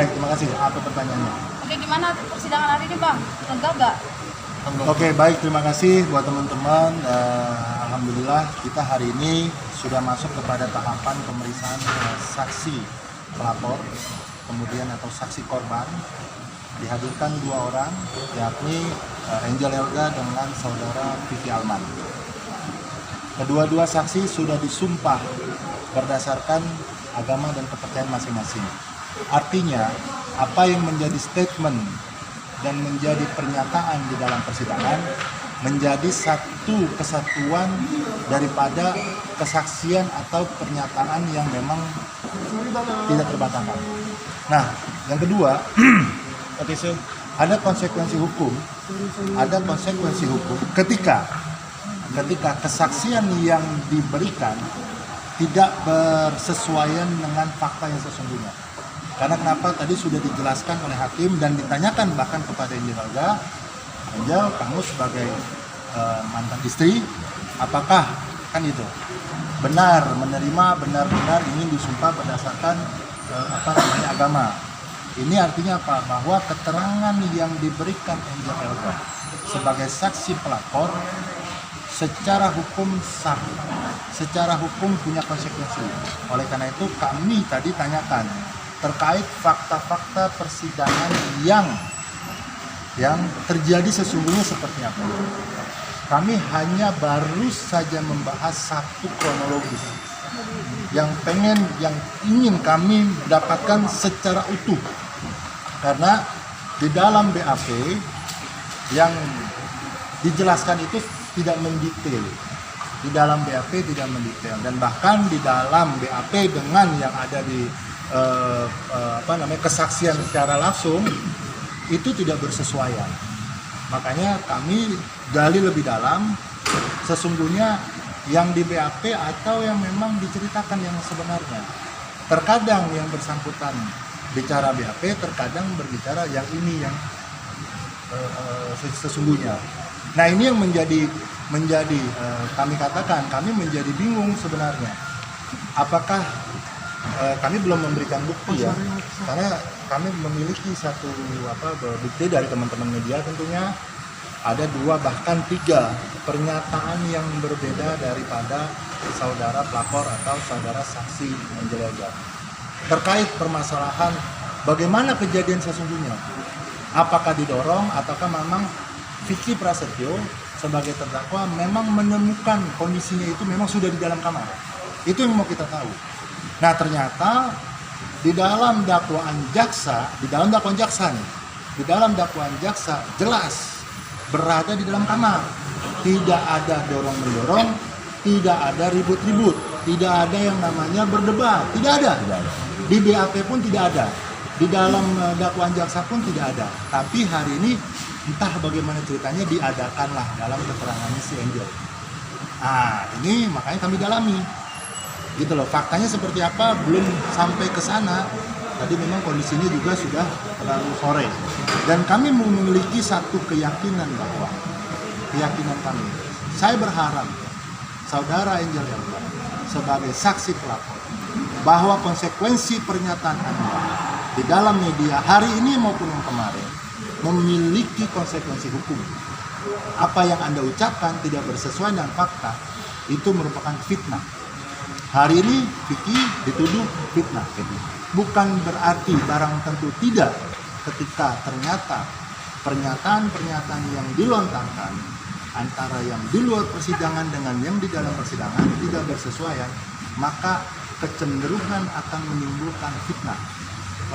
Baik, terima kasih. Apa pertanyaannya? Oke, gimana persidangan hari ini, Bang? Lega nggak? Oke, baik, terima kasih buat teman-teman. Alhamdulillah kita hari ini sudah masuk kepada tahapan pemeriksaan saksi pelapor, kemudian atau saksi korban. Dihadirkan 2 orang, yakni Angel Elga dengan saudara Vicky Alman. Kedua-dua saksi sudah disumpah berdasarkan agama dan kepercayaan masing-masing. Artinya, apa yang menjadi statement dan menjadi pernyataan di dalam persidangan menjadi satu kesatuan daripada kesaksian atau pernyataan yang memang tidak terbantahkan. Nah, yang kedua, ada konsekuensi hukum, ketika kesaksian yang diberikan tidak bersesuaian dengan fakta yang sesungguhnya. Karena kenapa tadi sudah dijelaskan oleh hakim dan ditanyakan bahkan kepada Angel Elga, Angel, kamu sebagai mantan istri, apakah kan itu benar menerima benar-benar ingin disumpah berdasarkan agama. Ini artinya apa? Bahwa keterangan yang diberikan Angel Elga sebagai saksi pelapor secara hukum sah, secara hukum punya konsekuensi. Oleh karena itu kami tadi tanyakan terkait fakta-fakta persidangan yang terjadi sesungguhnya seperti apa. Kami hanya baru saja membahas satu kronologis yang ingin kami dapatkan secara utuh, karena di dalam BAP yang dijelaskan itu tidak mendetail, dan bahkan di dalam BAP dengan yang ada di kesaksian secara langsung itu tidak bersesuaian. Makanya kami gali lebih dalam sesungguhnya yang di BAP atau yang memang diceritakan yang sebenarnya. Terkadang yang bersangkutan bicara BAP, terkadang berbicara yang ini yang sesungguhnya. Nah, ini yang menjadi kami katakan kami menjadi bingung sebenarnya. Apakah kami belum memberikan bukti ya, karena kami memiliki satu bukti dari teman-teman media, tentunya ada 2 bahkan 3 pernyataan yang berbeda daripada saudara pelapor atau saudara saksi Angel Elga terkait permasalahan bagaimana kejadian sesungguhnya. Apakah didorong ataukah memang Vicky Prasetyo sebagai terdakwa memang menemukan kondisinya itu memang sudah di dalam kamar. Itu yang mau kita tahu. Nah, ternyata di dalam dakwaan jaksa jelas berada di dalam kamar. Tidak ada dorong-mendorong, tidak ada ribut-ribut, tidak ada yang namanya berdebat, tidak ada. Di BAP pun tidak ada. Di dalam dakwaan jaksa pun tidak ada. Tapi hari ini entah bagaimana ceritanya diadakanlah dalam keterangannya si Angel. Nah, ini makanya kami dalami. Gitu loh, faktanya seperti apa belum sampai ke sana. Tadi memang kondisinya juga sudah terlalu sore. Dan kami memiliki satu keyakinan bahwa kami, saya berharap saudara Angel Elga sebagai saksi pelapor bahwa konsekuensi pernyataan Anda di dalam media hari ini maupun yang kemarin memiliki konsekuensi hukum. Apa yang Anda ucapkan tidak bersesuaian dengan fakta, itu merupakan fitnah. Hari ini Vicky dituduh fitnah. Bukan berarti barang tentu tidak ketika ternyata pernyataan-pernyataan yang dilontarkan antara yang di luar persidangan dengan yang di dalam persidangan tidak bersesuaian, maka kecenderungan akan menimbulkan fitnah.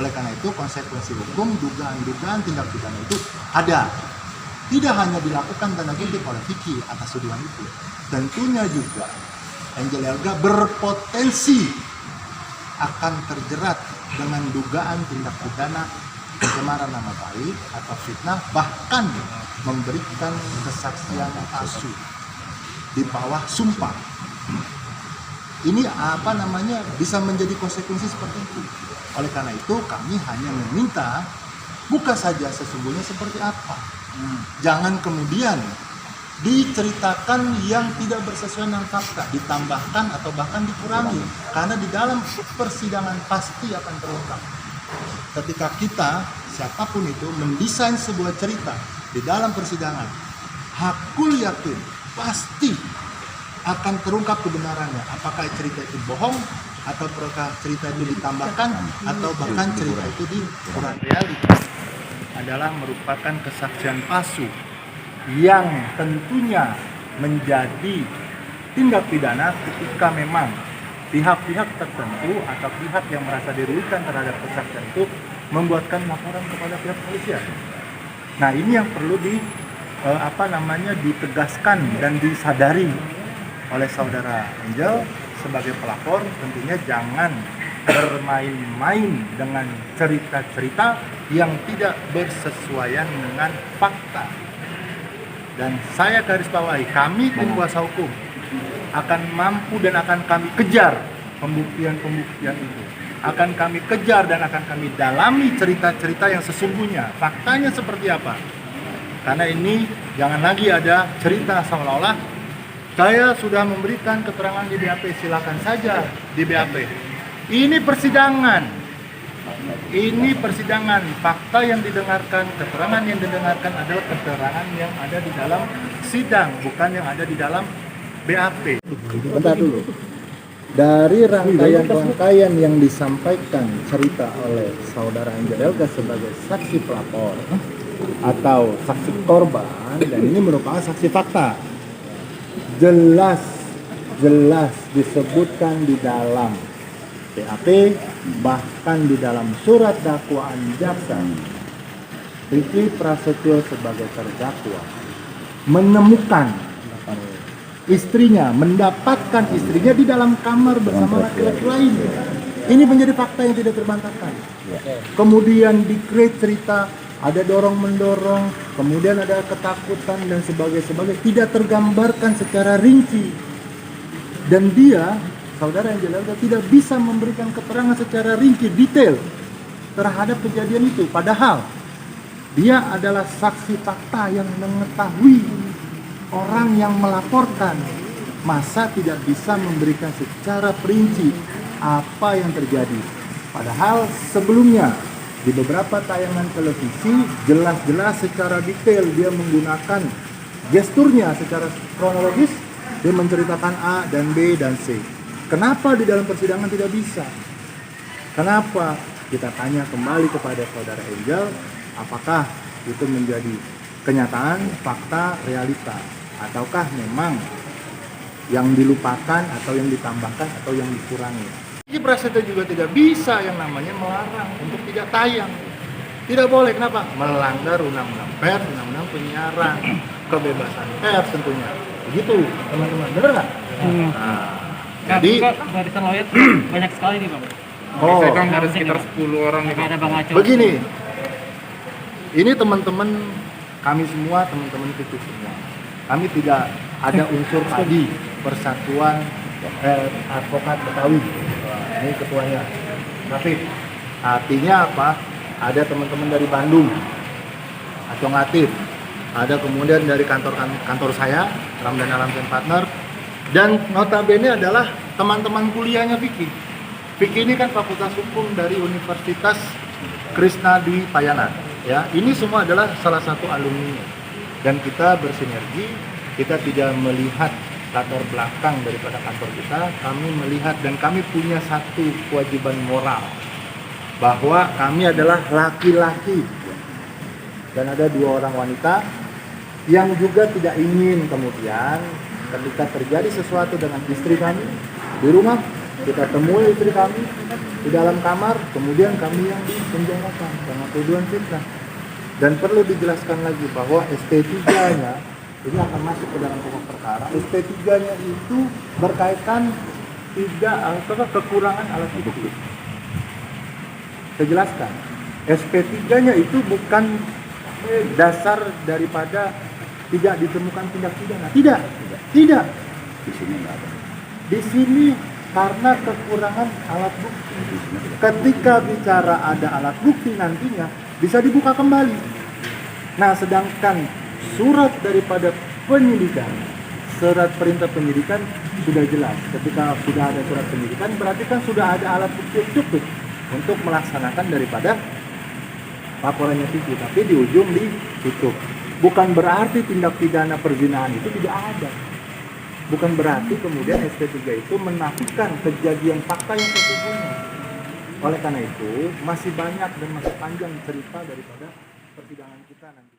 Oleh karena itu konsekuensi hukum, dugaan-dugaan tindak pidana itu ada. Tidak hanya dilakukan tanda kutip oleh Vicky atas tuduhan itu, tentunya juga Angel Elga berpotensi akan terjerat dengan dugaan tindak pidana pencemaran nama baik atau fitnah, bahkan memberikan kesaksian palsu di bawah sumpah. Ini bisa menjadi konsekuensi seperti itu. Oleh karena itu kami hanya meminta buka saja sesungguhnya seperti apa. Jangan kemudian diceritakan yang tidak bersesuaian dengan fakta, ditambahkan atau bahkan dikurangi, karena di dalam persidangan pasti akan terungkap. ketika kita, siapapun itu, mendesain sebuah cerita di dalam persidangan, hakul yakin pasti akan terungkap kebenarannya. Apakah cerita itu bohong, atau apakah cerita itu ditambahkan, atau bahkan cerita itu dikurangi. Realitas adalah merupakan kesaksian palsu yang tentunya menjadi tindak pidana ketika memang pihak-pihak tertentu atau pihak yang merasa dirugikan terhadap kesaksian itu membuatkan laporan kepada pihak polisian. Nah, ini yang perlu ditegaskan dan disadari oleh saudara Angel sebagai pelapor. Tentunya jangan bermain-main dengan cerita-cerita yang tidak bersesuaian dengan fakta. Dan saya garis bawahi, kami tim kuasa hukum akan mampu dan akan kami kejar pembuktian-pembuktian itu. Akan kami kejar dan akan kami dalami cerita-cerita yang sesungguhnya. Faktanya seperti apa? Karena ini jangan lagi ada cerita seolah-olah saya sudah memberikan keterangan di BAP, silakan saja di BAP. Ini persidangan. Ini persidangan. Fakta yang didengarkan, keterangan yang didengarkan adalah keterangan yang ada di dalam sidang, bukan yang ada di dalam BAP. Bentar dulu. Dari rangkaian yang disampaikan cerita oleh saudara Angel Elga sebagai saksi pelapor atau saksi korban, dan ini merupakan saksi fakta, jelas disebutkan di dalam BAP, bahkan di dalam surat dakwaan jaksa. Riki Prasetyo sebagai terdakwa menemukan istrinya, mendapatkan istrinya di dalam kamar bersama laki-laki lain. Ini menjadi fakta yang tidak terbantahkan. Kemudian di-create cerita, ada dorong-mendorong, kemudian ada ketakutan dan sebagainya, tidak tergambarkan secara rinci. Dan dia, saudara Angel Elga, tidak bisa memberikan keterangan secara rinci, detail terhadap kejadian itu. Padahal dia adalah saksi fakta yang mengetahui orang yang melaporkan. Masa tidak bisa memberikan secara perinci apa yang terjadi? Padahal sebelumnya di beberapa tayangan televisi jelas-jelas secara detail dia menggunakan gesturnya secara kronologis. Dia menceritakan A dan B dan C. Kenapa di dalam persidangan tidak bisa? Kenapa? Kita tanya kembali kepada saudara Angel, apakah itu menjadi kenyataan, fakta, realita, ataukah memang yang dilupakan atau yang ditambahkan atau yang dikurangi. Riki Prasetyo juga tidak bisa yang namanya melarang untuk tidak tayang. Tidak boleh, kenapa? Melanggar undang-undang pers, undang-undang penyiaran, kebebasan pers tentunya. Begitu, teman-teman, benar nggak? Jadi barisan lawyer banyak sekali nih, Bang. Saya kan ada sekitar 10 orang nih. Ada Bang Aco. begini, ini teman-teman kami semua, teman-teman itu semua, kami tidak ada unsur tadi Persatuan Advokat Betawi. Ini ketuanya, tapi artinya apa? Ada teman-teman dari Bandung, Acong Latif, ada kemudian dari kantor saya, Ramdan Alamsen Partner, dan notabene adalah teman-teman kuliahnya Vicky. Vicky ini kan Fakultas Hukum dari Universitas Krishna Dwi Payana. Ya, ini semua adalah salah satu alumni, dan kita bersinergi. Kita tidak melihat latar belakang daripada kantor kita, kami melihat dan kami punya satu kewajiban moral bahwa kami adalah laki-laki dan ada 2 orang wanita yang juga tidak ingin kemudian ketika terjadi sesuatu dengan istri kami di rumah, kita temui istri kami di dalam kamar, kemudian kami yang dipenjarakan karena tuduhan fitnah. Dan perlu dijelaskan lagi bahwa SP3-nya ini akan masuk ke dalam pokok perkara. SP3-nya itu berkaitan kekurangan alat bukti. Saya jelaskan, SP3-nya itu bukan dasar daripada tidak ditemukan tindak pidana. Tidak. Di sini karena kekurangan alat bukti. Ketika bicara ada alat bukti nantinya bisa dibuka kembali. Nah, sedangkan surat daripada penyidikan, surat perintah penyidikan sudah jelas. Ketika sudah ada surat penyidikan berarti kan sudah ada alat bukti yang cukup untuk melaksanakan daripada laporannya tinggi, tapi di ujung ditutup. Bukan berarti tindak pidana perzinahan itu tidak ada. Bukan berarti kemudian SP3 itu menafikan kejadian fakta yang sesungguhnya. Oleh karena itu, masih banyak dan masih panjang cerita daripada persidangan kita nanti.